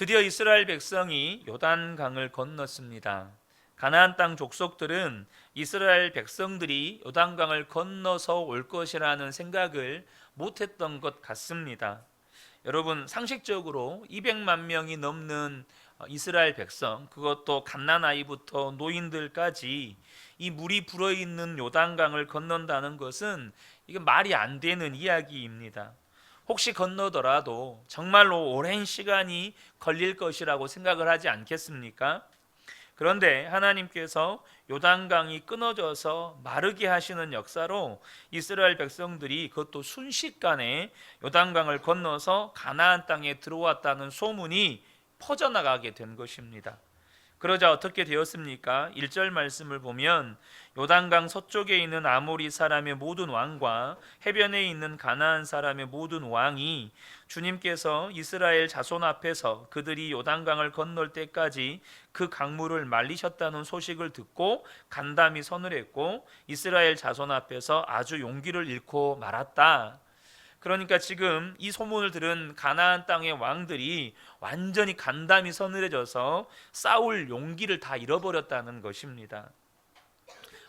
드디어 이스라엘 백성이 요단강을 건넜습니다. 가나안 땅 족속들은 이스라엘 백성들이 요단강을 건너서 올 것이라는 생각을 못했던 것 같습니다. 여러분, 상식적으로 200만 명이 넘는 이스라엘 백성, 그것도 갓난아이부터 노인들까지 이 물이 불어있는 요단강을 건넌다는 것은 이게 말이 안 되는 이야기입니다. 혹시 건너더라도 정말로 오랜 시간이 걸릴 것이라고 생각을 하지 않겠습니까? 그런데 하나님께서 요단강이 끊어져서 마르게 하시는 역사로 이스라엘 백성들이 그것도 순식간에 요단강을 건너서 가나안 땅에 들어왔다는 소문이 퍼져나가게 된 것입니다. 그러자 어떻게 되었습니까? 1절 말씀을 보면 요단강 서쪽에 있는 아모리 사람의 모든 왕과 해변에 있는 가나안 사람의 모든 왕이 주님께서 이스라엘 자손 앞에서 그들이 요단강을 건널 때까지 그 강물을 말리셨다는 소식을 듣고 간담이 선을 했고 이스라엘 자손 앞에서 아주 용기를 잃고 말았다. 그러니까 지금 이 소문을 들은 가나안 땅의 왕들이 완전히 간담이 서늘해져서 싸울 용기를 다 잃어버렸다는 것입니다.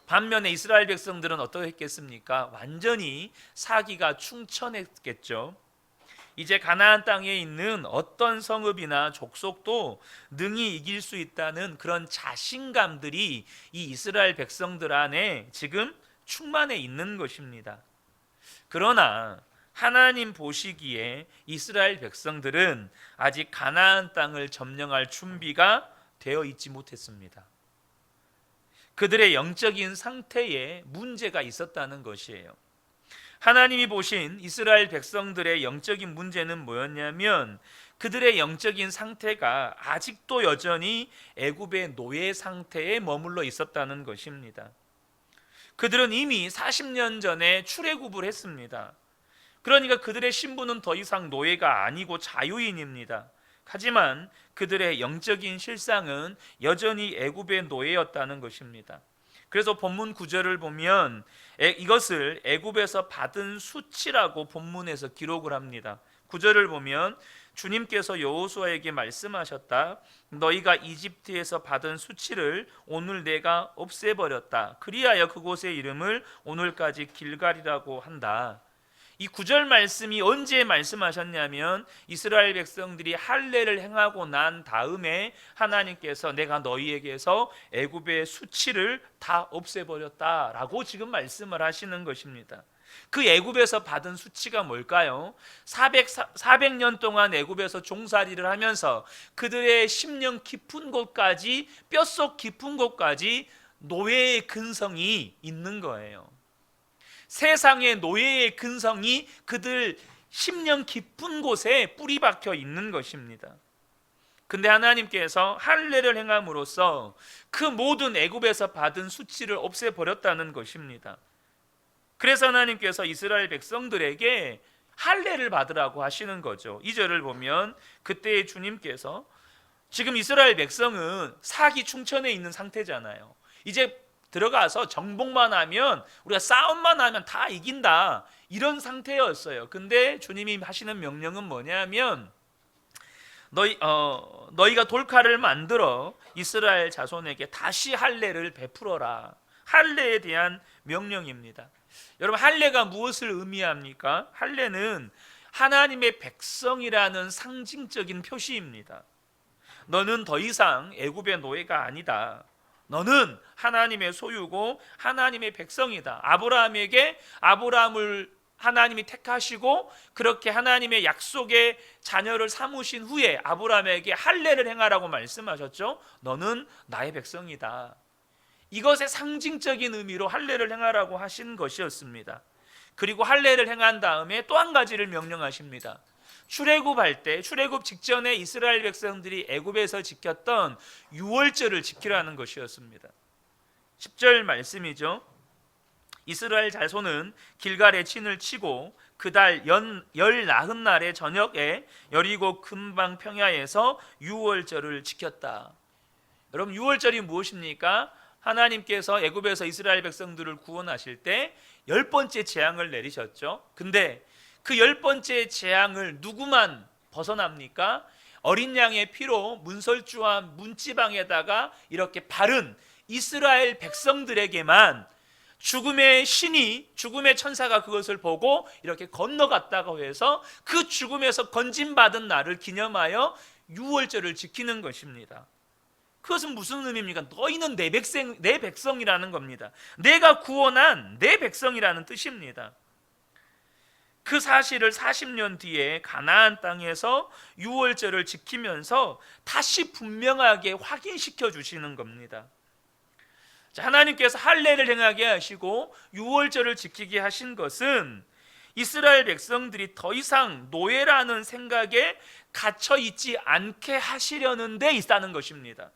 반면에 이스라엘 백성들은 어떠했겠습니까? 완전히 사기가 충천했겠죠. 이제 가나안 땅에 있는 어떤 성읍이나 족속도 능히 이길 수 있다는 그런 자신감들이 이 이스라엘 백성들 안에 지금 충만해 있는 것입니다. 그러나 하나님 보시기에 이스라엘 백성들은 아직 가나안 땅을 점령할 준비가 되어 있지 못했습니다. 그들의 영적인 상태에 문제가 있었다는 것이에요. 하나님이 보신 이스라엘 백성들의 영적인 문제는 뭐였냐면 그들의 영적인 상태가 아직도 여전히 애굽의 노예 상태에 머물러 있었다는 것입니다. 그들은 이미 40년 전에 출애굽을 했습니다. 그러니까 그들의 신분은 더 이상 노예가 아니고 자유인입니다. 하지만 그들의 영적인 실상은 여전히 애굽의 노예였다는 것입니다. 그래서 본문 9절을 보면 이것을 애굽에서 받은 수치라고 본문에서 기록을 합니다. 9절을 보면 주님께서 여호수아에게 말씀하셨다. 너희가 이집트에서 받은 수치를 오늘 내가 없애버렸다. 그리하여 그곳의 이름을 오늘까지 길갈이라고 한다. 이 9절 말씀이 언제 말씀하셨냐면 이스라엘 백성들이 할례를 행하고 난 다음에 하나님께서 내가 너희에게서 애굽의 수치를 다 없애버렸다라고 지금 말씀을 하시는 것입니다. 그 애굽에서 받은 수치가 뭘까요? 400년 동안 애굽에서 종살이를 하면서 그들의 심령 깊은 곳까지, 뼛속 깊은 곳까지 노예의 근성이 있는 거예요. 세상의 노예의 근성이 그들 심령 깊은 곳에 뿌리 박혀 있는 것입니다. 근데 하나님께서 할례를 행함으로써 그 모든 애굽에서 받은 수치를 없애버렸다는 것입니다. 그래서 하나님께서 이스라엘 백성들에게 할례를 받으라고 하시는 거죠. 2절을 보면 그때 주님께서 지금 이스라엘 백성은 사기 충천에 있는 상태잖아요. 이제 들어가서 정복만 하면, 우리가 싸움만 하면 다 이긴다, 이런 상태였어요. 근데 주님이 하시는 명령은 뭐냐면 너희가 돌칼을 만들어 이스라엘 자손에게 다시 할례를 베풀어라. 할례에 대한 명령입니다. 여러분, 할례가 무엇을 의미합니까? 할례는 하나님의 백성이라는 상징적인 표시입니다. 너는 더 이상 애굽의 노예가 아니다. 너는 하나님의 소유고 하나님의 백성이다. 아브라함을 하나님이 택하시고 그렇게 하나님의 약속의 자녀를 삼으신 후에 아브라함에게 할례를 행하라고 말씀하셨죠. 너는 나의 백성이다. 이것의 상징적인 의미로 할례를 행하라고 하신 것이었습니다. 그리고 할례를 행한 다음에 또 한 가지를 명령하십니다. 출애굽할 때, 출애굽 직전에 이스라엘 백성들이 애굽에서 지켰던 유월절을 지키라는 것이었습니다. 10절 말씀이죠. 이스라엘 자손은 길갈에 진을 치고 그달 열 나흔 날의 저녁에 여리고 근방 평야에서 유월절을 지켰다. 여러분, 유월절이 무엇입니까? 하나님께서 애굽에서 이스라엘 백성들을 구원하실 때 10번째 재앙을 내리셨죠. 근데 그 10번째 재앙을 누구만 벗어납니까? 어린 양의 피로 문설주와 문지방에다가 이렇게 바른 이스라엘 백성들에게만 죽음의 신이, 죽음의 천사가 그것을 보고 이렇게 건너갔다고 해서 그 죽음에서 건진받은 날을 기념하여 유월절을 지키는 것입니다. 그것은 무슨 의미입니까? 너희는 내 백성이라는 겁니다. 내가 구원한 내 백성이라는 뜻입니다. 그 사실을 40년 뒤에 가나안 땅에서 유월절을 지키면서 다시 분명하게 확인시켜 주시는 겁니다. 하나님께서 할례를 행하게 하시고 유월절을 지키게 하신 것은 이스라엘 백성들이 더 이상 노예라는 생각에 갇혀 있지 않게 하시려는 데 있다는 것입니다.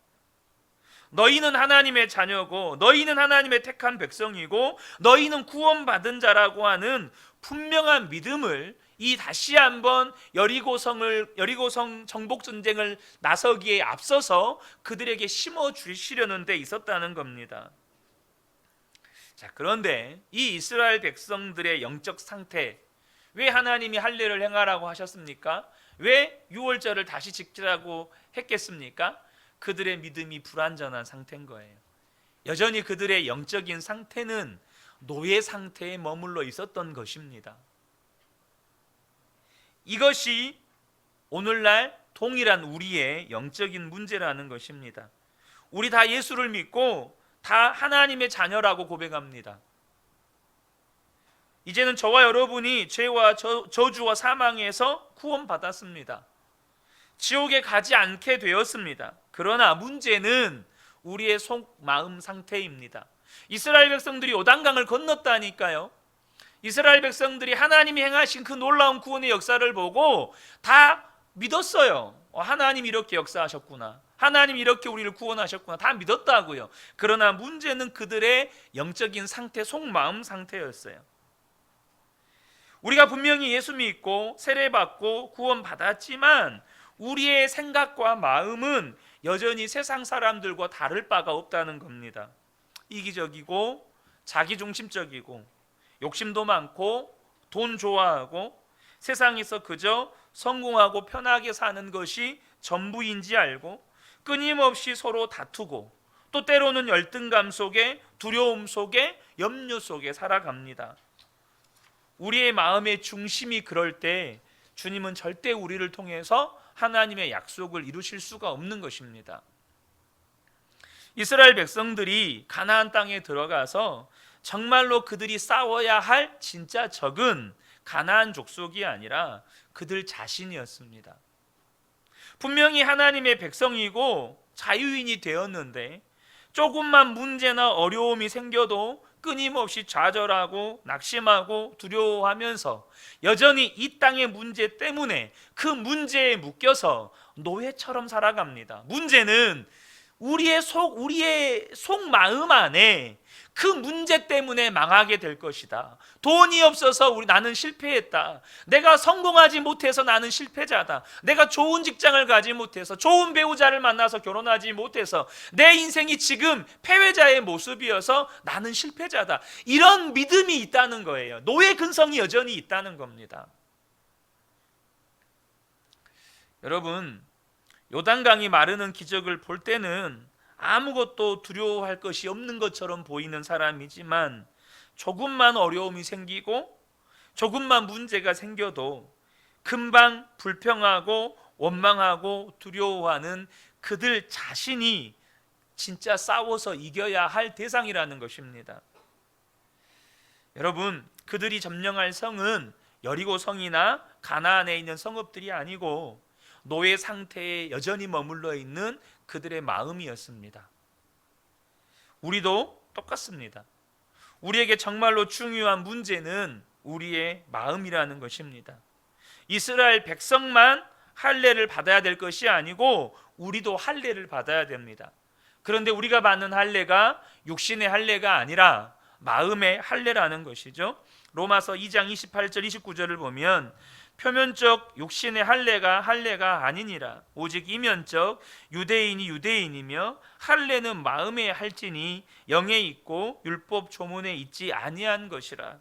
너희는 하나님의 자녀고 너희는 하나님의 택한 백성이고 너희는 구원받은 자라고 하는 분명한 믿음을 이 다시 한번 여리고성 정복 전쟁을 나서기에 앞서서 그들에게 심어 주시려는 데 있었다는 겁니다. 자, 그런데 이 이스라엘 백성들의 영적 상태, 왜 하나님이 할례를 행하라고 하셨습니까? 왜 유월절을 다시 지키라고 했겠습니까? 그들의 믿음이 불완전한 상태인 거예요. 여전히 그들의 영적인 상태는 노예 상태에 머물러 있었던 것입니다. 이것이 오늘날 동일한 우리의 영적인 문제라는 것입니다. 우리 다 예수를 믿고 다 하나님의 자녀라고 고백합니다. 이제는 저와 여러분이 죄와 저주와 사망에서 구원받았습니다. 지옥에 가지 않게 되었습니다. 그러나 문제는 우리의 속 마음 상태입니다. 이스라엘 백성들이 요단강을 건넜다니까요. 이스라엘 백성들이 하나님이 행하신 그 놀라운 구원의 역사를 보고 다 믿었어요. 하나님 이렇게 역사하셨구나, 하나님 이렇게 우리를 구원하셨구나, 다 믿었다고요. 그러나 문제는 그들의 영적인 상태, 속마음 상태였어요. 우리가 분명히 예수 믿고 세례받고 구원받았지만 우리의 생각과 마음은 여전히 세상 사람들과 다를 바가 없다는 겁니다. 이기적이고 자기중심적이고 욕심도 많고 돈 좋아하고 세상에서 그저 성공하고 편하게 사는 것이 전부인지 알고 끊임없이 서로 다투고 또 때로는 열등감 속에, 두려움 속에, 염려 속에 살아갑니다. 우리의 마음의 중심이 그럴 때 주님은 절대 우리를 통해서 하나님의 약속을 이루실 수가 없는 것입니다. 이스라엘 백성들이 가나안 땅에 들어가서 정말로 그들이 싸워야 할 진짜 적은 가나안 족속이 아니라 그들 자신이었습니다. 분명히 하나님의 백성이고 자유인이 되었는데 조금만 문제나 어려움이 생겨도 끊임없이 좌절하고 낙심하고 두려워하면서 여전히 이 땅의 문제 때문에 그 문제에 묶여서 노예처럼 살아갑니다. 문제는 우리의 속마음 안에 그 문제 때문에 망하게 될 것이다. 돈이 없어서 나는 실패했다. 내가 성공하지 못해서 나는 실패자다. 내가 좋은 직장을 가지 못해서, 좋은 배우자를 만나서 결혼하지 못해서 내 인생이 지금 패배자의 모습이어서 나는 실패자다. 이런 믿음이 있다는 거예요. 노예 근성이 여전히 있다는 겁니다. 여러분, 요단강이 마르는 기적을 볼 때는 아무것도 두려워할 것이 없는 것처럼 보이는 사람이지만 조금만 어려움이 생기고 조금만 문제가 생겨도 금방 불평하고 원망하고 두려워하는 그들 자신이 진짜 싸워서 이겨야 할 대상이라는 것입니다. 여러분, 그들이 점령할 성은 여리고 성이나 가나안에 있는 성읍들이 아니고 노예 상태에 여전히 머물러 있는 그들의 마음이었습니다. 우리도 똑같습니다. 우리에게 정말로 중요한 문제는 우리의 마음이라는 것입니다. 이스라엘 백성만 할례를 받아야 될 것이 아니고 우리도 할례를 받아야 됩니다. 그런데 우리가 받는 할례가 육신의 할례가 아니라 마음의 할례라는 것이죠. 로마서 2장 28절 29절을 보면 표면적 육신의 할례가 아니니라. 오직 이면적 유대인이 유대인이며 할례는 마음에 할지니 영에 있고 율법 조문에 있지 아니한 것이라.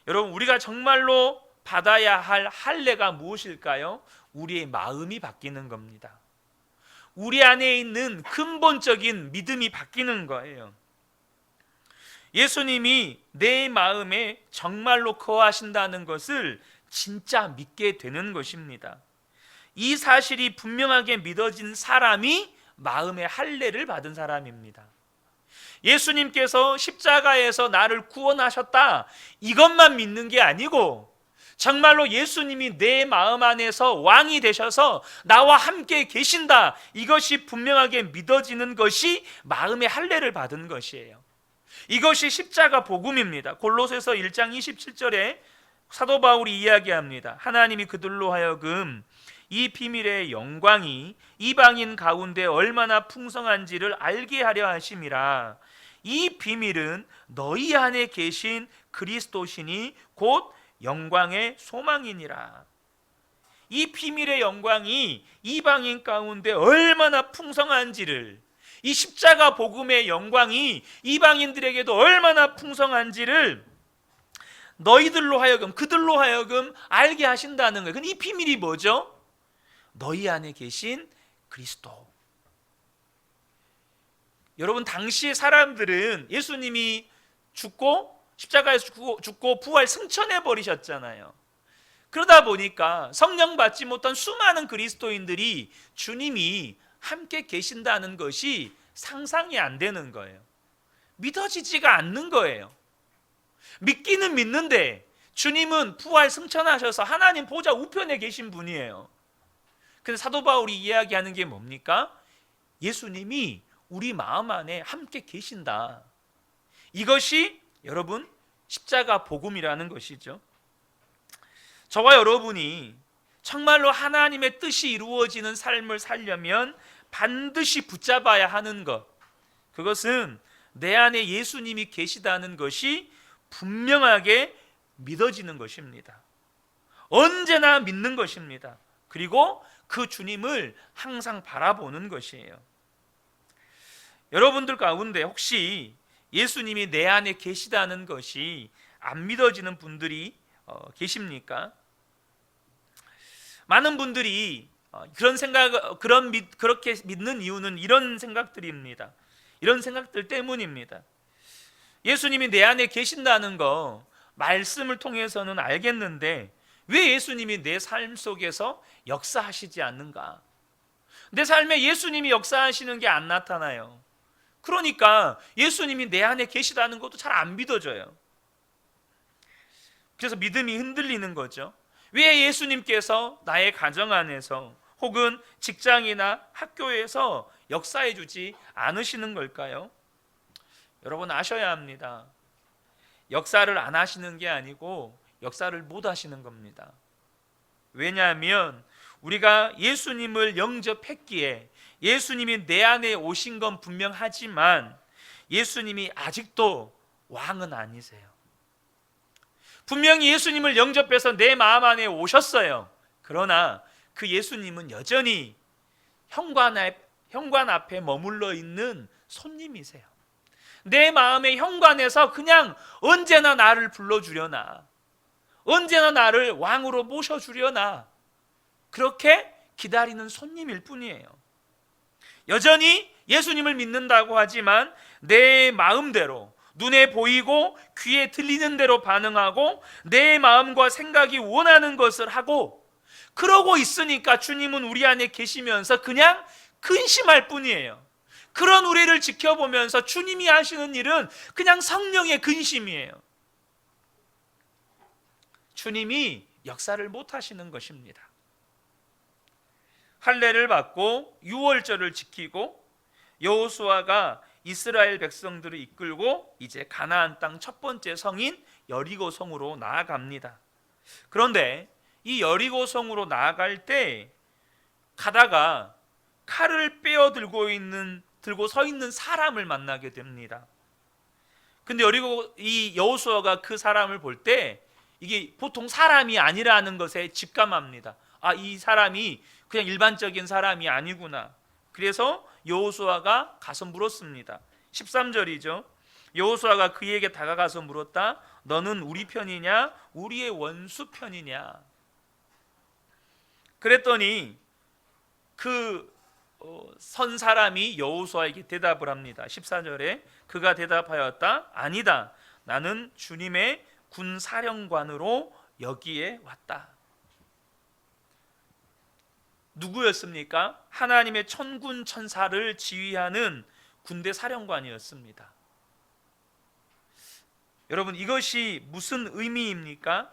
여러분, 우리가 정말로 받아야 할 할례가 무엇일까요? 우리의 마음이 바뀌는 겁니다. 우리 안에 있는 근본적인 믿음이 바뀌는 거예요. 예수님이 내 마음에 정말로 거하신다는 것을 진짜 믿게 되는 것입니다. 이 사실이 분명하게 믿어진 사람이 마음의 할례를 받은 사람입니다. 예수님께서 십자가에서 나를 구원하셨다, 이것만 믿는 게 아니고 정말로 예수님이 내 마음 안에서 왕이 되셔서 나와 함께 계신다, 이것이 분명하게 믿어지는 것이 마음의 할례를 받은 것이에요. 이것이 십자가 복음입니다. 골로새서 1장 27절에 사도 바울이 이야기합니다. 하나님이 그들로 하여금 이 비밀의 영광이 이방인 가운데 얼마나 풍성한지를 알게 하려 하심이라. 이 비밀은 너희 안에 계신 그리스도시니 곧 영광의 소망이니라. 이 비밀의 영광이 이방인 가운데 얼마나 풍성한지를, 이 십자가 복음의 영광이 이방인들에게도 얼마나 풍성한지를 너희들로 하여금, 그들로 하여금 알게 하신다는 거예요. 근데 이 비밀이 뭐죠? 너희 안에 계신 그리스도. 여러분, 당시 사람들은 예수님이 죽고 십자가에서 죽고 부활 승천해 버리셨잖아요. 그러다 보니까 성령 받지 못한 수많은 그리스도인들이 주님이 함께 계신다는 것이 상상이 안 되는 거예요. 믿어지지가 않는 거예요. 믿기는 믿는데 주님은 부활 승천하셔서 하나님 보좌 우편에 계신 분이에요. 근데 사도 바울이 이야기하는 게 뭡니까? 예수님이 우리 마음 안에 함께 계신다. 이것이 여러분 십자가 복음이라는 것이죠. 저와 여러분이 정말로 하나님의 뜻이 이루어지는 삶을 살려면 반드시 붙잡아야 하는 것, 그것은 내 안에 예수님이 계시다는 것이 분명하게 믿어지는 것입니다. 언제나 믿는 것입니다. 그리고 그 주님을 항상 바라보는 것이에요. 여러분들 가운데 혹시 예수님이 내 안에 계시다는 것이 안 믿어지는 분들이 계십니까? 많은 분들이 그렇게 믿는 이유는 이런 생각들입니다. 이런 생각들 때문입니다. 예수님이 내 안에 계신다는 거 말씀을 통해서는 알겠는데 왜 예수님이 내 삶 속에서 역사하시지 않는가? 내 삶에 예수님이 역사하시는 게 안 나타나요. 그러니까 예수님이 내 안에 계시다는 것도 잘 안 믿어져요. 그래서 믿음이 흔들리는 거죠. 왜 예수님께서 나의 가정 안에서 혹은 직장이나 학교에서 역사해 주지 않으시는 걸까요? 여러분 아셔야 합니다. 역사를 안 하시는 게 아니고 역사를 못 하시는 겁니다. 왜냐하면 우리가 예수님을 영접했기에 예수님이 내 안에 오신 건 분명하지만 예수님이 아직도 왕은 아니세요. 분명히 예수님을 영접해서 내 마음 안에 오셨어요. 그러나 그 예수님은 여전히 현관 앞에 머물러 있는 손님이세요. 내 마음의 현관에서 그냥 언제나 나를 불러주려나, 언제나 나를 왕으로 모셔주려나, 그렇게 기다리는 손님일 뿐이에요. 여전히 예수님을 믿는다고 하지만 내 마음대로, 눈에 보이고 귀에 들리는 대로 반응하고 내 마음과 생각이 원하는 것을 하고 그러고 있으니까 주님은 우리 안에 계시면서 그냥 근심할 뿐이에요. 그런 우리를 지켜보면서 주님이 하시는 일은 그냥 성령의 근심이에요. 주님이 역사를 못 하시는 것입니다. 할례를 받고 유월절을 지키고 여호수아가 이스라엘 백성들을 이끌고 이제 가나안 땅 첫 번째 성인 여리고 성으로 나아갑니다. 그런데 이 여리고 성으로 나아갈 때 가다가 칼을 빼어 들고 서 있는 사람을 만나게 됩니다. 근데 이 여호수아가 그 사람을 볼 때 이게 보통 사람이 아니라는 것에 직감합니다. 아, 이 사람이 그냥 일반적인 사람이 아니구나. 그래서 여호수아가 가서 물었습니다. 13절이죠. 여호수아가 그에게 다가가서 물었다. 너는 우리 편이냐 우리의 원수 편이냐? 그랬더니 그 선 사람이 여호수아에게 대답을 합니다. 14절에 그가 대답하였다. 아니다. 나는 주님의 군사령관으로 여기에 왔다. 누구였습니까? 하나님의 천군 천사를 지휘하는 군대 사령관이었습니다. 여러분, 이것이 무슨 의미입니까?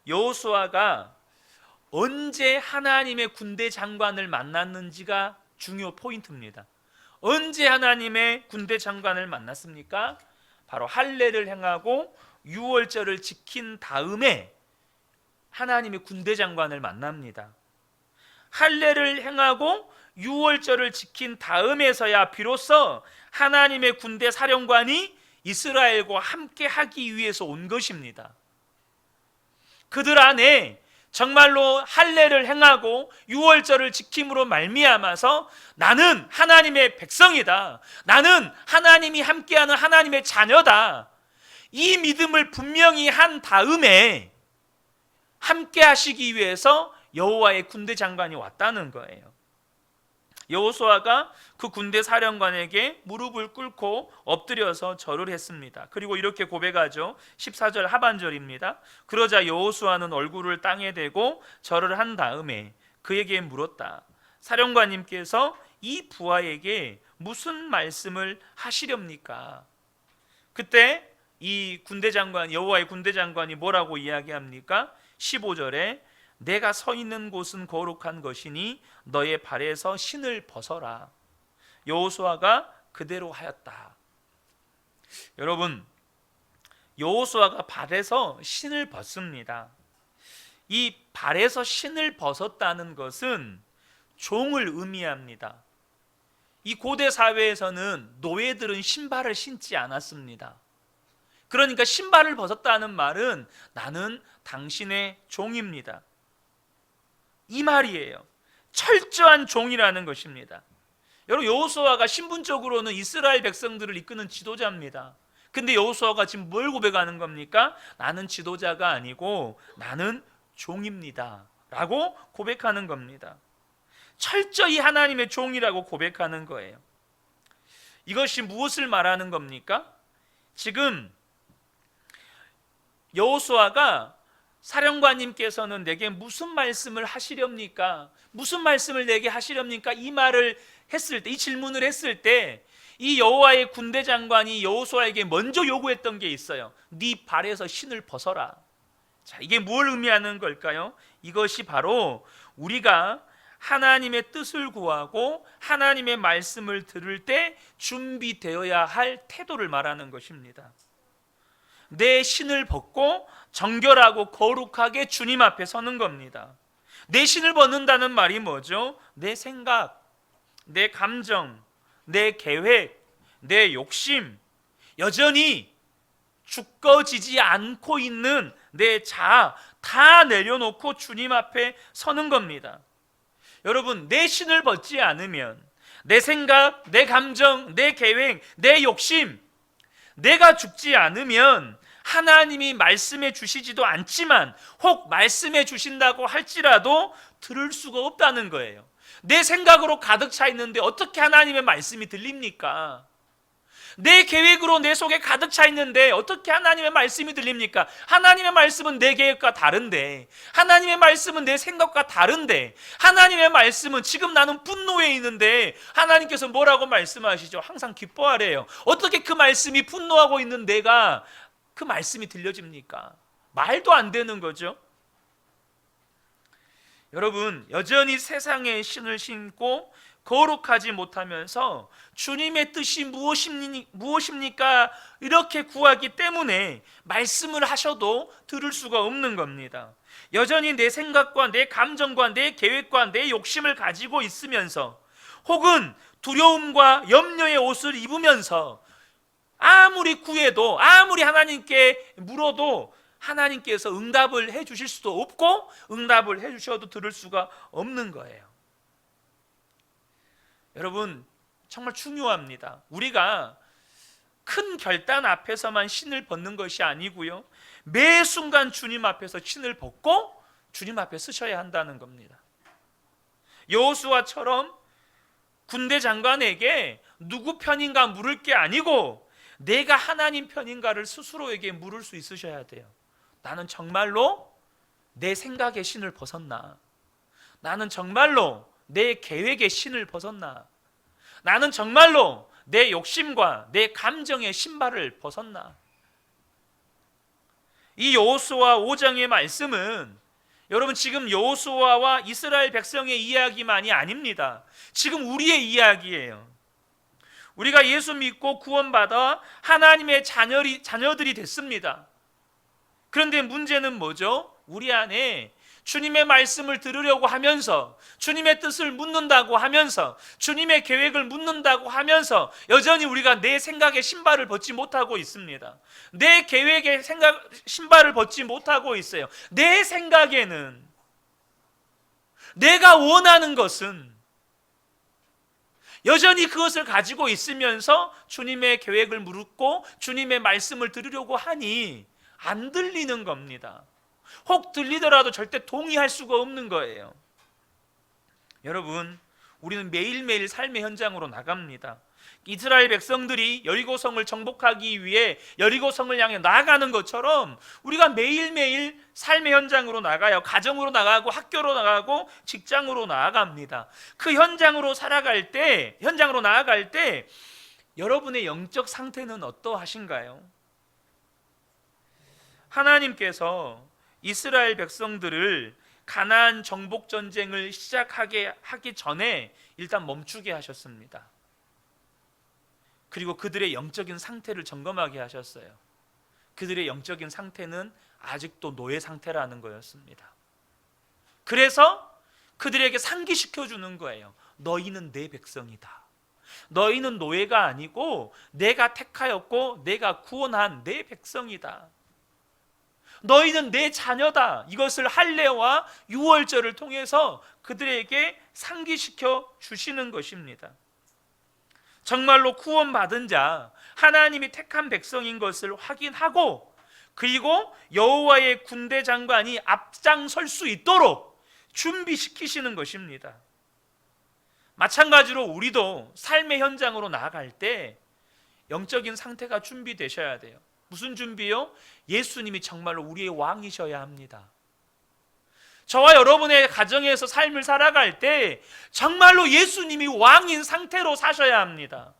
여호수아가 언제 하나님의 군대 장관을 만났는지가 중요 포인트입니다. 언제 하나님의 군대 장관을 만났습니까? 바로 할례를 행하고 유월절을 지킨 다음에 하나님의 군대 장관을 만납니다. 할례를 행하고 유월절을 지킨 다음에서야 비로소 하나님의 군대 사령관이 이스라엘과 함께 하기 위해서 온 것입니다. 그들 안에 정말로 할례를 행하고 유월절을 지킴으로 말미암아서 나는 하나님의 백성이다, 나는 하나님이 함께하는 하나님의 자녀다, 이 믿음을 분명히 한 다음에 함께 하시기 위해서 여호와의 군대 장관이 왔다는 거예요. 여호수아가 그 군대 사령관에게 무릎을 꿇고 엎드려서 절을 했습니다. 그리고 이렇게 고백하죠. 14절 하반절입니다. 그러자 여호수아는 얼굴을 땅에 대고 절을 한 다음에 그에게 물었다. 사령관님께서 이 부하에게 무슨 말씀을 하시렵니까? 그때 이 군대 장관, 여호와의 군대 장관이 뭐라고 이야기합니까? 15절에 내가 서 있는 곳은 거룩한 것이니 너의 발에서 신을 벗어라. 여호수아가 그대로 하였다. 여러분, 여호수아가 발에서 신을 벗습니다. 이 발에서 신을 벗었다는 것은 종을 의미합니다. 이 고대 사회에서는 노예들은 신발을 신지 않았습니다. 그러니까 신발을 벗었다는 말은 나는 당신의 종입니다, 이 말이에요. 철저한 종이라는 것입니다. 여러분, 여호수아가 신분적으로는 이스라엘 백성들을 이끄는 지도자입니다. 근데 여호수아가 지금 뭘 고백하는 겁니까? 나는 지도자가 아니고 나는 종입니다 라고 고백하는 겁니다. 철저히 하나님의 종이라고 고백하는 거예요. 이것이 무엇을 말하는 겁니까? 지금 여호수아가 사령관님께서는 내게 무슨 말씀을 하시렵니까? 무슨 말씀을 내게 하시렵니까? 이 말을 했을 때, 이 질문을 했을 때 이 여호와의 군대 장관이 여호수아에게 먼저 요구했던 게 있어요. 네 발에서 신을 벗어라. 자, 이게 뭘 의미하는 걸까요? 이것이 바로 우리가 하나님의 뜻을 구하고 하나님의 말씀을 들을 때 준비되어야 할 태도를 말하는 것입니다. 내 신을 벗고 정결하고 거룩하게 주님 앞에 서는 겁니다. 내 신을 벗는다는 말이 뭐죠? 내 생각, 내 감정, 내 계획, 내 욕심, 여전히 굳건지지 않고 있는 내 자아 다 내려놓고 주님 앞에 서는 겁니다. 여러분, 내 신을 벗지 않으면 내 생각, 내 감정, 내 계획, 내 욕심, 내가 죽지 않으면 하나님이 말씀해 주시지도 않지만 혹 말씀해 주신다고 할지라도 들을 수가 없다는 거예요. 내 생각으로 가득 차 있는데 어떻게 하나님의 말씀이 들립니까? 내 계획으로 내 속에 가득 차 있는데 어떻게 하나님의 말씀이 들립니까? 하나님의 말씀은 내 계획과 다른데, 하나님의 말씀은 내 생각과 다른데, 하나님의 말씀은 지금 나는 분노에 있는데 하나님께서 뭐라고 말씀하시죠? 항상 기뻐하래요. 어떻게 그 말씀이 분노하고 있는 내가 그 말씀이 들려집니까? 말도 안 되는 거죠. 여러분, 여전히 세상의 신을 신고 거룩하지 못하면서 주님의 뜻이 무엇입니까? 이렇게 구하기 때문에 말씀을 하셔도 들을 수가 없는 겁니다. 여전히 내 생각과 내 감정과 내 계획과 내 욕심을 가지고 있으면서 혹은 두려움과 염려의 옷을 입으면서 아무리 구해도, 아무리 하나님께 물어도 하나님께서 응답을 해 주실 수도 없고 응답을 해 주셔도 들을 수가 없는 거예요. 여러분, 정말 중요합니다. 우리가 큰 결단 앞에서만 신을 벗는 것이 아니고요, 매 순간 주님 앞에서 신을 벗고 주님 앞에 서셔야 한다는 겁니다. 여호수아처럼 군대 장관에게 누구 편인가 물을 게 아니고 내가 하나님 편인가를 스스로에게 물을 수 있으셔야 돼요. 나는 정말로 내 생각의 신을 벗었나? 나는 정말로 내 계획의 신을 벗었나? 나는 정말로 내 욕심과 내 감정의 신발을 벗었나? 이 여호수아 5장의 말씀은 여러분 지금 여호수아와 이스라엘 백성의 이야기만이 아닙니다. 지금 우리의 이야기예요. 우리가 예수 믿고 구원받아 하나님의 자녀들이 됐습니다. 그런데 문제는 뭐죠? 우리 안에 주님의 말씀을 들으려고 하면서 주님의 뜻을 묻는다고 하면서 주님의 계획을 묻는다고 하면서 여전히 우리가 내 생각의 신발을 벗지 못하고 있습니다. 내 계획의 신발을 벗지 못하고 있어요. 내 생각에는 내가 원하는 것은 여전히 그것을 가지고 있으면서 주님의 계획을 묻고 주님의 말씀을 들으려고 하니 안 들리는 겁니다. 혹 들리더라도 절대 동의할 수가 없는 거예요. 여러분, 우리는 매일매일 삶의 현장으로 나갑니다. 이스라엘 백성들이 여리고성을 정복하기 위해 여리고성을 향해 나아가는 것처럼 우리가 매일매일 삶의 현장으로 나가요. 가정으로 나가고 학교로 나가고 직장으로 나아갑니다. 그 현장으로 나아갈 때 여러분의 영적 상태는 어떠하신가요? 하나님께서 이스라엘 백성들을 가나안 정복 전쟁을 시작하게 하기 전에 일단 멈추게 하셨습니다. 그리고 그들의 영적인 상태를 점검하게 하셨어요. 그들의 영적인 상태는 아직도 노예 상태라는 거였습니다. 그래서 그들에게 상기시켜 주는 거예요. 너희는 내 백성이다. 너희는 노예가 아니고 내가 택하였고 내가 구원한 내 백성이다. 너희는 내 자녀다. 이것을 할례와 유월절을 통해서 그들에게 상기시켜 주시는 것입니다. 정말로 구원받은 자, 하나님이 택한 백성인 것을 확인하고 그리고 여호와의 군대 장관이 앞장설 수 있도록 준비시키시는 것입니다. 마찬가지로 우리도 삶의 현장으로 나아갈 때 영적인 상태가 준비되셔야 돼요. 무슨 준비요? 예수님이 정말로 우리의 왕이셔야 합니다. 저와 여러분의 가정에서 삶을 살아갈 때 정말로 예수님이 왕인 상태로 사셔야 합니다.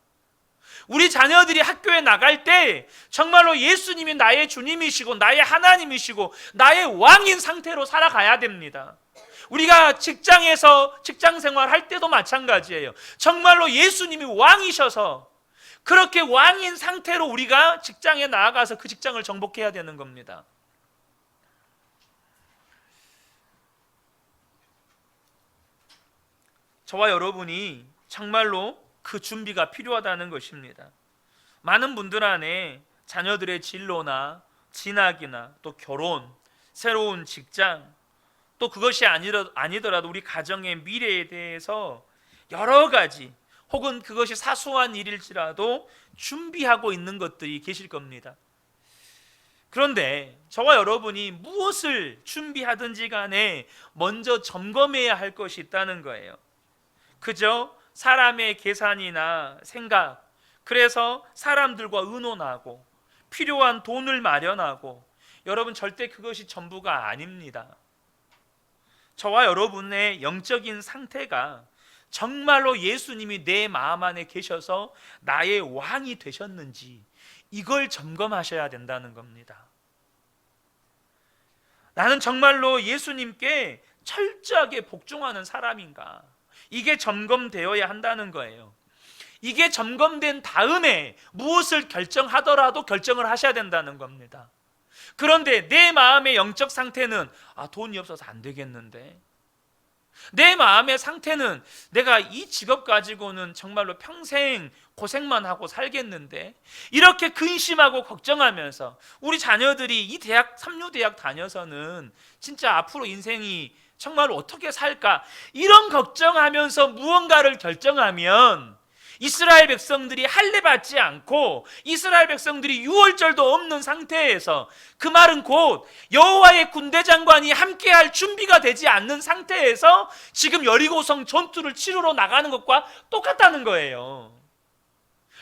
우리 자녀들이 학교에 나갈 때 정말로 예수님이 나의 주님이시고 나의 하나님이시고 나의 왕인 상태로 살아가야 됩니다. 우리가 직장에서 직장 생활할 때도 마찬가지예요. 정말로 예수님이 왕이셔서 그렇게 왕인 상태로 우리가 직장에 나아가서 그 직장을 정복해야 되는 겁니다. 저와 여러분이 정말로 그 준비가 필요하다는 것입니다. 많은 분들 안에 자녀들의 진로나 진학이나 또 결혼, 새로운 직장, 또 그것이 아니더라도 우리 가정의 미래에 대해서 여러 가지 혹은 그것이 사소한 일일지라도 준비하고 있는 것들이 계실 겁니다. 그런데 저와 여러분이 무엇을 준비하든지 간에 먼저 점검해야 할 것이 있다는 거예요. 그저 사람의 계산이나 생각, 그래서 사람들과 의논하고 필요한 돈을 마련하고, 여러분 절대 그것이 전부가 아닙니다. 저와 여러분의 영적인 상태가 정말로 예수님이 내 마음 안에 계셔서 나의 왕이 되셨는지 이걸 점검하셔야 된다는 겁니다. 나는 정말로 예수님께 철저하게 복종하는 사람인가? 이게 점검되어야 한다는 거예요. 이게 점검된 다음에 무엇을 결정하더라도 결정을 하셔야 된다는 겁니다. 그런데 내 마음의 영적 상태는 돈이 없어서 안 되겠는데, 내 마음의 상태는 내가 이 직업 가지고는 정말로 평생 고생만 하고 살겠는데, 이렇게 근심하고 걱정하면서 우리 자녀들이 이 대학, 삼류대학 다녀서는 진짜 앞으로 인생이 정말 어떻게 살까, 이런 걱정하면서 무언가를 결정하면 이스라엘 백성들이 할례 받지 않고 이스라엘 백성들이 유월절도 없는 상태에서, 그 말은 곧 여호와의 군대 장관이 함께할 준비가 되지 않는 상태에서 지금 여리고성 전투를 치르러 나가는 것과 똑같다는 거예요.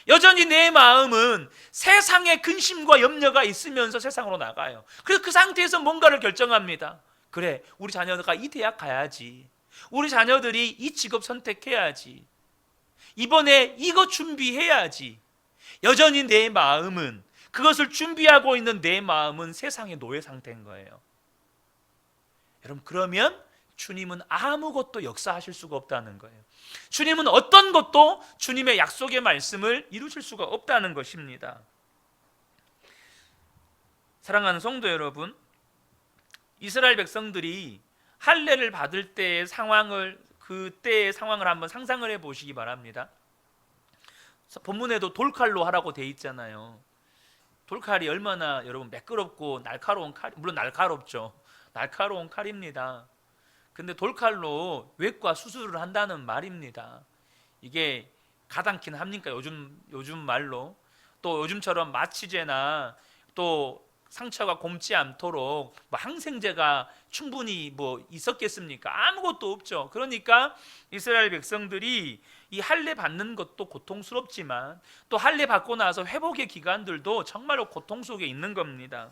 여전히 내 마음은 세상의 근심과 염려가 있으면서 세상으로 나가요. 그래서 그 상태에서 뭔가를 결정합니다. 그래, 우리 자녀가 이 대학 가야지, 우리 자녀들이 이 직업 선택해야지, 이번에 이거 준비해야지. 여전히 내 마음은, 그것을 준비하고 있는 내 마음은 세상의 노예 상태인 거예요. 여러분, 그러면 주님은 아무것도 역사하실 수가 없다는 거예요. 주님은 어떤 것도 주님의 약속의 말씀을 이루실 수가 없다는 것입니다. 사랑하는 성도 여러분, 이스라엘 백성들이 할례를 받을 때의 상황을, 그때의 상황을 한번 상상을 해보시기 바랍니다. 본문에도 돌칼로 하라고 돼 있잖아요. 돌칼이 얼마나 여러분 매끄럽고 날카로운 칼, 물론 날카롭죠. 날카로운 칼입니다. 근데 돌칼로 외과 수술을 한다는 말입니다. 이게 가당키는 합니까? 요즘 말로. 또 요즘처럼 마취제나 또 상처가 곪지 않도록 항생제가 충분히 있었겠습니까? 아무것도 없죠. 그러니까 이스라엘 백성들이 이 할례 받는 것도 고통스럽지만 또 할례 받고 나서 회복의 기간들도 정말로 고통 속에 있는 겁니다.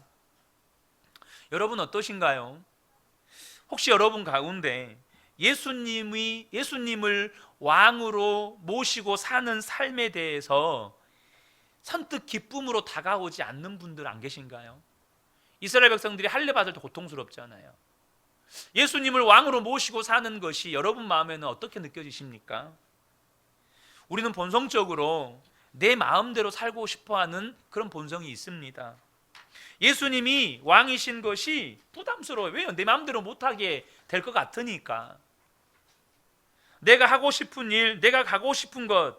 여러분 어떠신가요? 혹시 여러분 가운데 예수님을 왕으로 모시고 사는 삶에 대해서 선뜻 기쁨으로 다가오지 않는 분들 안 계신가요? 이스라엘 백성들이 할례 받을 때 고통스럽잖아요. 예수님을 왕으로 모시고 사는 것이 여러분 마음에는 어떻게 느껴지십니까? 우리는 본성적으로 내 마음대로 살고 싶어하는 그런 본성이 있습니다. 예수님이 왕이신 것이 부담스러워요. 왜요? 내 마음대로 못하게 될 것 같으니까. 내가 하고 싶은 일, 내가 가고 싶은 것,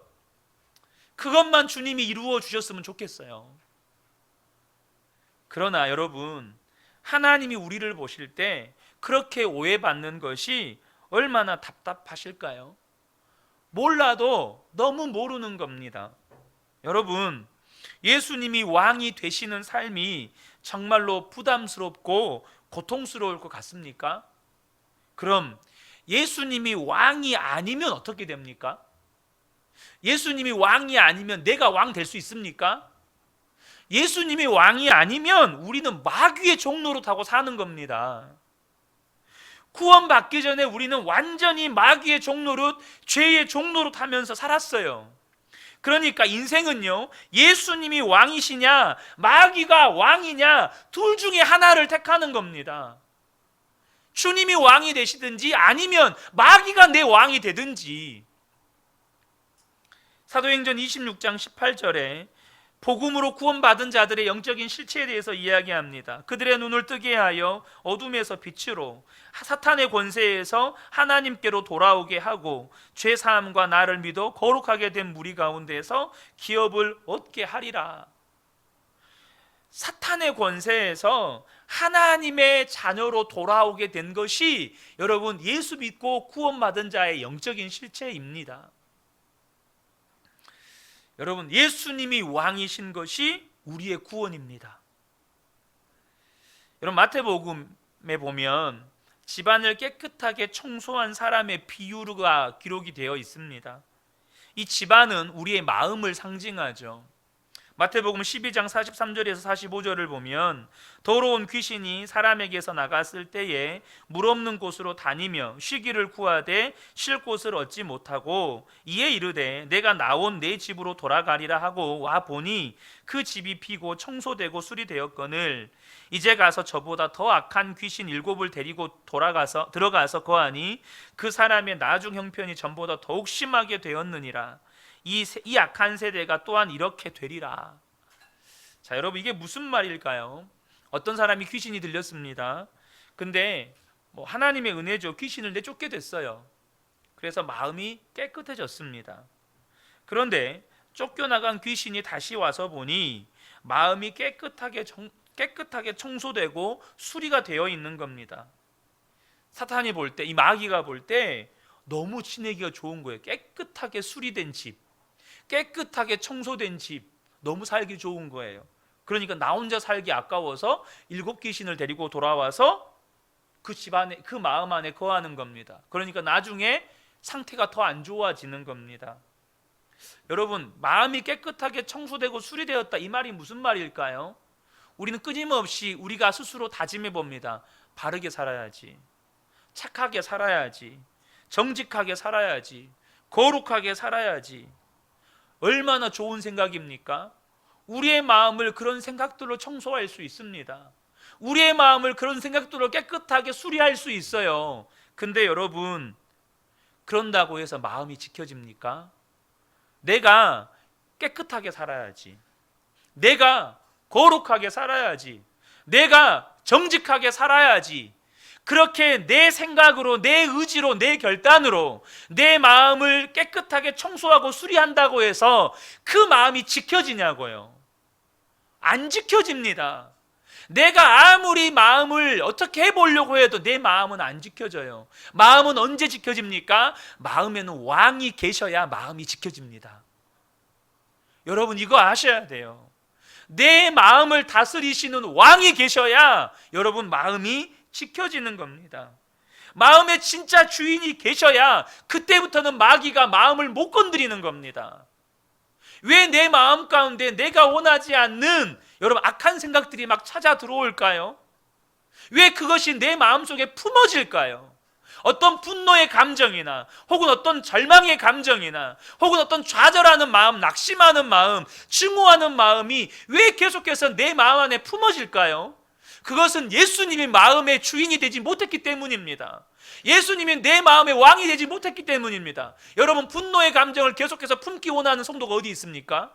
그것만 주님이 이루어 주셨으면 좋겠어요. 그러나 여러분, 하나님이 우리를 보실 때 그렇게 오해받는 것이 얼마나 답답하실까요? 몰라도 너무 모르는 겁니다. 여러분, 예수님이 왕이 되시는 삶이 정말로 부담스럽고 고통스러울 것 같습니까? 그럼 예수님이 왕이 아니면 어떻게 됩니까? 예수님이 왕이 아니면 내가 왕 될 수 있습니까? 예수님이 왕이 아니면 우리는 마귀의 종노릇 하고 사는 겁니다. 구원받기 전에 우리는 완전히 마귀의 종노릇, 죄의 종노릇 하면서 살았어요. 그러니까 인생은요, 예수님이 왕이시냐 마귀가 왕이냐 둘 중에 하나를 택하는 겁니다. 주님이 왕이 되시든지 아니면 마귀가 내 왕이 되든지. 사도행전 26장 18절에 복음으로 구원받은 자들의 영적인 실체에 대해서 이야기합니다. 그들의 눈을 뜨게 하여 어둠에서 빛으로, 사탄의 권세에서 하나님께로 돌아오게 하고 죄 사함과 나를 믿어 거룩하게 된 무리 가운데서 기업을 얻게 하리라. 사탄의 권세에서 하나님의 자녀로 돌아오게 된 것이 여러분 예수 믿고 구원받은 자의 영적인 실체입니다. 여러분, 예수님이 왕이신 것이 우리의 구원입니다. 여러분, 마태복음에 보면 집안을 깨끗하게 청소한 사람의 비유가 기록이 되어 있습니다. 이 집안은 우리의 마음을 상징하죠. 마태복음 12장 43절에서 45절을 보면 더러운 귀신이 사람에게서 나갔을 때에 물 없는 곳으로 다니며 쉬기를 구하되 쉴 곳을 얻지 못하고 이에 이르되 내가 나온 내 집으로 돌아가리라 하고 와 보니 그 집이 비고 청소되고 수리되었거늘 이제 가서 저보다 더 악한 귀신 7을 데리고 들어가서 거하니 그 사람의 나중 형편이 전보다 더욱 심하게 되었느니라. 이 악한 세대가 또한 이렇게 되리라. 자, 여러분, 이게 무슨 말일까요? 어떤 사람이 귀신이 들렸습니다. 근데 하나님의 은혜죠. 귀신을 내쫓게 됐어요. 그래서 마음이 깨끗해졌습니다. 그런데 쫓겨나간 귀신이 다시 와서 보니 마음이 깨끗하게 청소되고 수리가 되어 있는 겁니다. 사탄이 볼 때, 이 마귀가 볼 때 너무 지내기가 좋은 거예요. 깨끗하게 수리된 집. 깨끗하게 청소된 집, 너무 살기 좋은 거예요. 그러니까 나 혼자 살기 아까워서 7귀신을 데리고 돌아와서 그 집 안에, 그 마음 안에 거하는 겁니다. 그러니까 나중에 상태가 더 안 좋아지는 겁니다. 여러분, 마음이 깨끗하게 청소되고 수리되었다, 이 말이 무슨 말일까요? 우리는 끊임없이 우리가 스스로 다짐해 봅니다. 바르게 살아야지, 착하게 살아야지, 정직하게 살아야지, 거룩하게 살아야지. 얼마나 좋은 생각입니까? 우리의 마음을 그런 생각들로 청소할 수 있습니다. 우리의 마음을 그런 생각들로 깨끗하게 수리할 수 있어요. 근데 여러분, 그런다고 해서 마음이 지켜집니까? 내가 깨끗하게 살아야지, 내가 거룩하게 살아야지, 내가 정직하게 살아야지, 그렇게 내 생각으로, 내 의지로, 내 결단으로 내 마음을 깨끗하게 청소하고 수리한다고 해서 그 마음이 지켜지냐고요? 안 지켜집니다. 내가 아무리 마음을 어떻게 해보려고 해도 내 마음은 안 지켜져요. 마음은 언제 지켜집니까? 마음에는 왕이 계셔야 마음이 지켜집니다. 여러분, 이거 아셔야 돼요. 내 마음을 다스리시는 왕이 계셔야 여러분 마음이 지켜지는 겁니다. 마음에 진짜 주인이 계셔야 그때부터는 마귀가 마음을 못 건드리는 겁니다. 왜 내 마음 가운데 내가 원하지 않는 여러분 악한 생각들이 막 찾아 들어올까요? 왜 그것이 내 마음속에 품어질까요? 어떤 분노의 감정이나 혹은 어떤 절망의 감정이나 혹은 어떤 좌절하는 마음, 낙심하는 마음, 증오하는 마음이 왜 계속해서 내 마음 안에 품어질까요? 그것은 예수님이 마음의 주인이 되지 못했기 때문입니다. 예수님이 내 마음의 왕이 되지 못했기 때문입니다. 여러분, 분노의 감정을 계속해서 품기 원하는 성도가 어디 있습니까?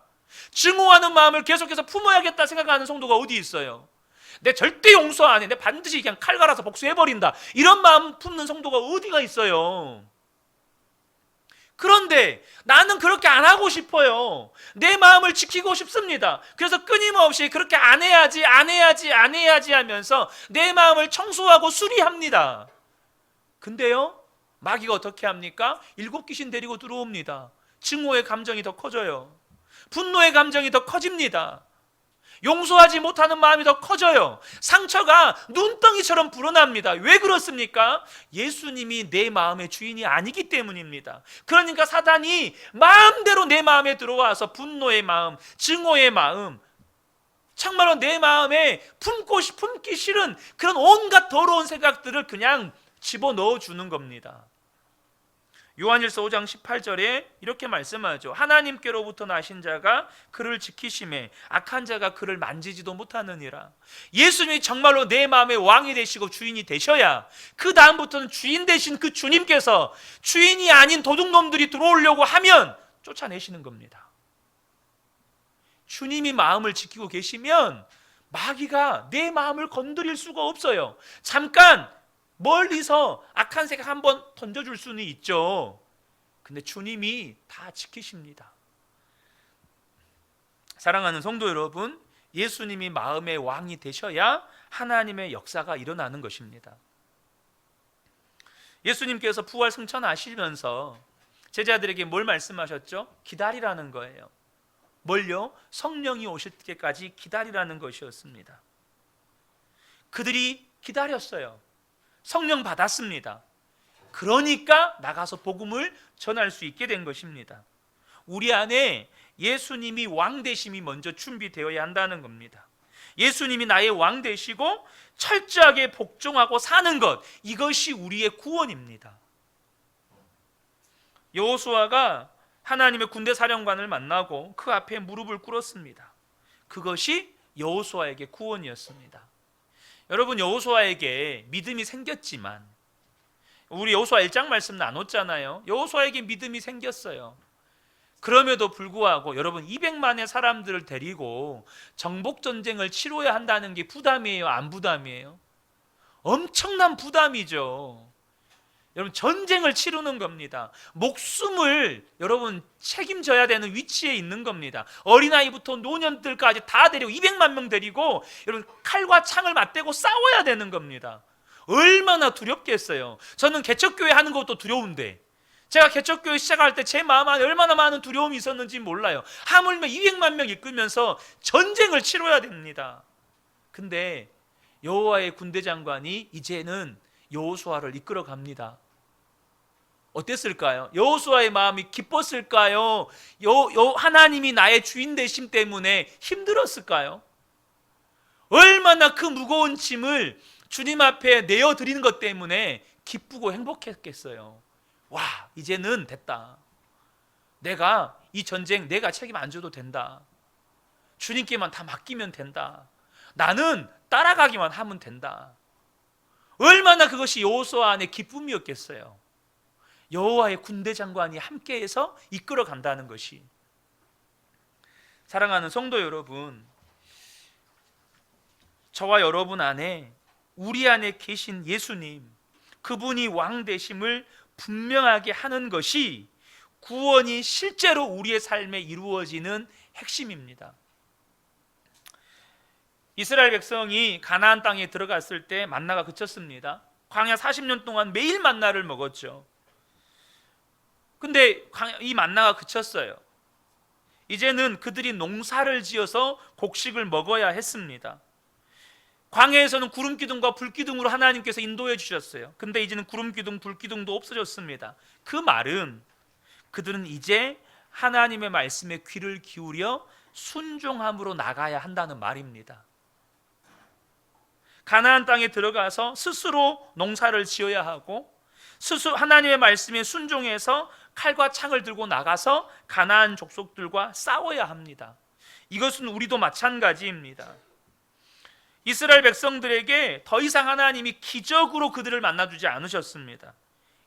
증오하는 마음을 계속해서 품어야겠다 생각하는 성도가 어디 있어요? 내 절대 용서 안 해, 내 반드시 그냥 칼 갈아서 복수해버린다, 이런 마음 품는 성도가 어디가 있어요? 그런데 나는 그렇게 안 하고 싶어요. 내 마음을 지키고 싶습니다. 그래서 끊임없이 그렇게 안 해야지 하면서 내 마음을 청소하고 수리합니다. 근데요, 마귀가 어떻게 합니까? 7귀신 데리고 들어옵니다. 증오의 감정이 더 커져요. 분노의 감정이 더 커집니다. 용서하지 못하는 마음이 더 커져요. 상처가 눈덩이처럼 불어납니다. 왜 그렇습니까? 예수님이 내 마음의 주인이 아니기 때문입니다. 그러니까 사단이 마음대로 내 마음에 들어와서 분노의 마음, 증오의 마음, 정말로 내 마음에 품기 싫은 그런 온갖 더러운 생각들을 그냥 집어넣어 주는 겁니다. 요한일서 5장 18절에 이렇게 말씀하죠. 하나님께로부터 나신 자가 그를 지키심에 악한 자가 그를 만지지도 못하느니라. 예수님이 정말로 내 마음의 왕이 되시고 주인이 되셔야 그 다음부터는 주인 되신 그 주님께서 주인이 아닌 도둑놈들이 들어오려고 하면 쫓아내시는 겁니다. 주님이 마음을 지키고 계시면 마귀가 내 마음을 건드릴 수가 없어요. 잠깐 멀리서 악한 생각 한번 던져줄 수는 있죠. 근데 주님이 다 지키십니다. 사랑하는 성도 여러분, 예수님이 마음의 왕이 되셔야 하나님의 역사가 일어나는 것입니다. 예수님께서 부활 승천하시면서 제자들에게 뭘 말씀하셨죠? 기다리라는 거예요. 뭘요? 성령이 오실 때까지 기다리라는 것이었습니다. 그들이 기다렸어요. 성령 받았습니다. 그러니까 나가서 복음을 전할 수 있게 된 것입니다. 우리 안에 예수님이 왕 되심이 먼저 준비되어야 한다는 겁니다. 예수님이 나의 왕 되시고 철저하게 복종하고 사는 것, 이것이 우리의 구원입니다. 여호수아가 하나님의 군대 사령관을 만나고 그 앞에 무릎을 꿇었습니다. 그것이 여호수아에게 구원이었습니다. 여러분, 여호수아에게 믿음이 생겼지만, 우리 여호수아 1장 말씀 나눴잖아요. 여호수아에게 믿음이 생겼어요. 그럼에도 불구하고 여러분, 200만의 사람들을 데리고 정복전쟁을 치러야 한다는 게 부담이에요, 안 부담이에요? 엄청난 부담이죠. 여러분, 전쟁을 치르는 겁니다. 목숨을 여러분 책임져야 되는 위치에 있는 겁니다. 어린아이부터 노년들까지 다 데리고 200만 명 데리고 여러분 칼과 창을 맞대고 싸워야 되는 겁니다. 얼마나 두렵겠어요. 저는 개척교회 하는 것도 두려운데 제가 개척교회 시작할 때 제 마음 안에 얼마나 많은 두려움이 있었는지 몰라요. 하물며 200만 명 이끌면서 전쟁을 치러야 됩니다. 근데 여호와의 군대 장관이 이제는 여호수아를 이끌어 갑니다. 어땠을까요? 여호수아의 마음이 기뻤을까요? 하나님이 나의 주인 되심 때문에 힘들었을까요? 얼마나 그 무거운 짐을 주님 앞에 내어드리는 것 때문에 기쁘고 행복했겠어요. 와, 이제는 됐다. 내가 이 전쟁 내가 책임 안 져도 된다. 주님께만 다 맡기면 된다. 나는 따라가기만 하면 된다. 얼마나 그것이 여호수아 안의 기쁨이었겠어요. 여호와의 군대 장관이 함께해서 이끌어 간다는 것이. 사랑하는 성도 여러분, 저와 여러분 안에, 우리 안에 계신 예수님, 그분이 왕 되심을 분명하게 하는 것이 구원이 실제로 우리의 삶에 이루어지는 핵심입니다. 이스라엘 백성이 가나안 땅에 들어갔을 때 만나가 그쳤습니다. 광야 40년 동안 매일 만나를 먹었죠. 근데 이 만나가 그쳤어요. 이제는 그들이 농사를 지어서 곡식을 먹어야 했습니다. 광야에서는 구름 기둥과 불 기둥으로 하나님께서 인도해 주셨어요. 근데 이제는 구름 기둥, 불 기둥도 없어졌습니다. 그 말은 그들은 이제 하나님의 말씀에 귀를 기울여 순종함으로 나가야 한다는 말입니다. 가나안 땅에 들어가서 스스로 농사를 지어야 하고, 스스로 하나님의 말씀에 순종해서 칼과 창을 들고 나가서 가나안 족속들과 싸워야 합니다. 이것은 우리도 마찬가지입니다. 이스라엘 백성들에게 더 이상 하나님이 기적으로 그들을 만나주지 않으셨습니다.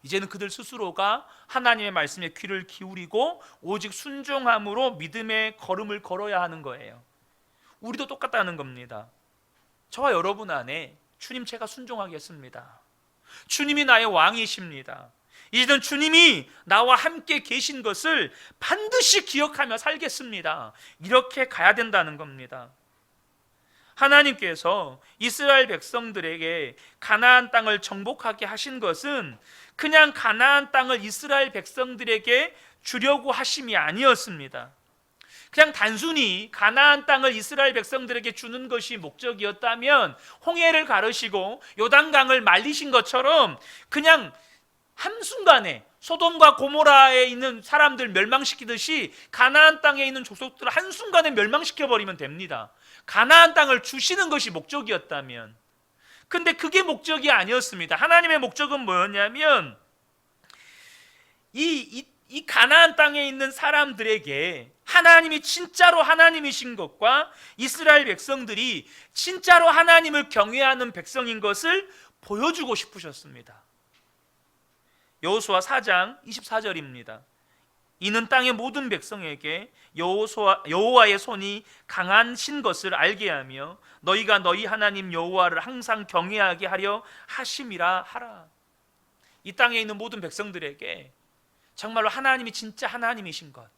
이제는 그들 스스로가 하나님의 말씀에 귀를 기울이고 오직 순종함으로 믿음의 걸음을 걸어야 하는 거예요. 우리도 똑같다는 겁니다. 저와 여러분 안에 주님, 제가 순종하겠습니다. 주님이 나의 왕이십니다. 이제는 주님이 나와 함께 계신 것을 반드시 기억하며 살겠습니다. 이렇게 가야 된다는 겁니다. 하나님께서 이스라엘 백성들에게 가나안 땅을 정복하게 하신 것은 그냥 가나안 땅을 이스라엘 백성들에게 주려고 하심이 아니었습니다. 그냥 단순히 가나안 땅을 이스라엘 백성들에게 주는 것이 목적이었다면 홍해를 가르시고 요단강을 말리신 것처럼 그냥 한순간에 소돔과 고모라에 있는 사람들 멸망시키듯이 가나안 땅에 있는 족속들을 한순간에 멸망시켜버리면 됩니다. 가나안 땅을 주시는 것이 목적이었다면. 근데 그게 목적이 아니었습니다. 하나님의 목적은 뭐였냐면 이 가나안 땅에 있는 사람들에게 하나님이 진짜로 하나님이신 것과 이스라엘 백성들이 진짜로 하나님을 경외하는 백성인 것을 보여주고 싶으셨습니다. 여호수아 4장 24절입니다. 이는 땅의 모든 백성에게 여호와의 손이 강하신 것을 알게 하며 너희가 너희 하나님 여호와를 항상 경외하게 하려 하심이라 하라. 이 땅에 있는 모든 백성들에게 정말로 하나님이 진짜 하나님이신 것,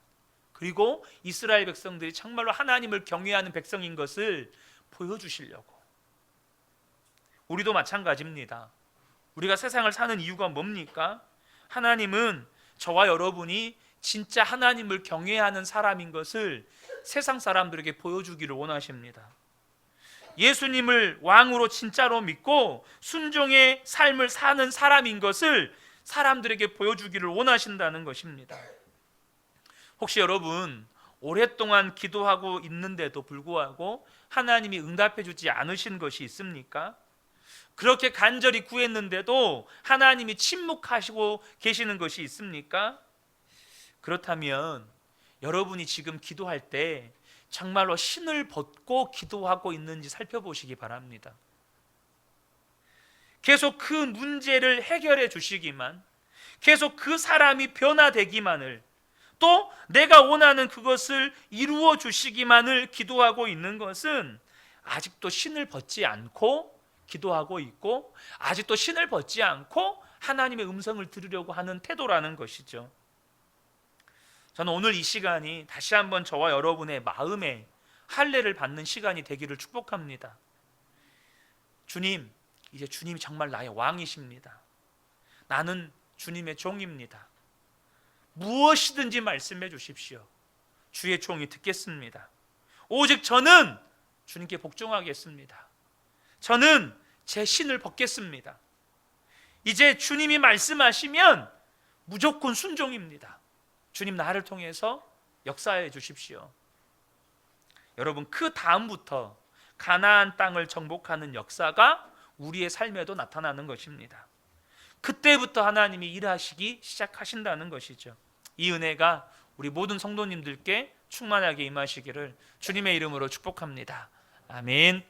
그리고 이스라엘 백성들이 정말로 하나님을 경외하는 백성인 것을 보여주시려고. 우리도 마찬가지입니다. 우리가 세상을 사는 이유가 뭡니까? 하나님은 저와 여러분이 진짜 하나님을 경외하는 사람인 것을 세상 사람들에게 보여주기를 원하십니다. 예수님을 왕으로 진짜로 믿고 순종의 삶을 사는 사람인 것을 사람들에게 보여주기를 원하신다는 것입니다. 혹시 여러분 오랫동안 기도하고 있는데도 불구하고 하나님이 응답해 주지 않으신 것이 있습니까? 그렇게 간절히 구했는데도 하나님이 침묵하시고 계시는 것이 있습니까? 그렇다면 여러분이 지금 기도할 때 정말로 신을 벗고 기도하고 있는지 살펴보시기 바랍니다. 계속 그 문제를 해결해 주시기만, 계속 그 사람이 변화되기만을, 또 내가 원하는 그것을 이루어 주시기만을 기도하고 있는 것은 아직도 신을 벗지 않고 기도하고 있고, 아직도 신을 벗지 않고 하나님의 음성을 들으려고 하는 태도라는 것이죠. 저는 오늘 이 시간이 다시 한번 저와 여러분의 마음에 할례를 받는 시간이 되기를 축복합니다. 주님, 이제 주님이 정말 나의 왕이십니다. 나는 주님의 종입니다. 무엇이든지 말씀해 주십시오. 주의 종이 듣겠습니다. 오직 저는 주님께 복종하겠습니다. 저는 제 신을 벗겠습니다. 이제 주님이 말씀하시면 무조건 순종입니다. 주님 나를 통해서 역사해 주십시오. 여러분, 그 다음부터 가나안 땅을 정복하는 역사가 우리의 삶에도 나타나는 것입니다. 그때부터 하나님이 일하시기 시작하신다는 것이죠. 이 은혜가 우리 모든 성도님들께 충만하게 임하시기를 주님의 이름으로 축복합니다. 아멘.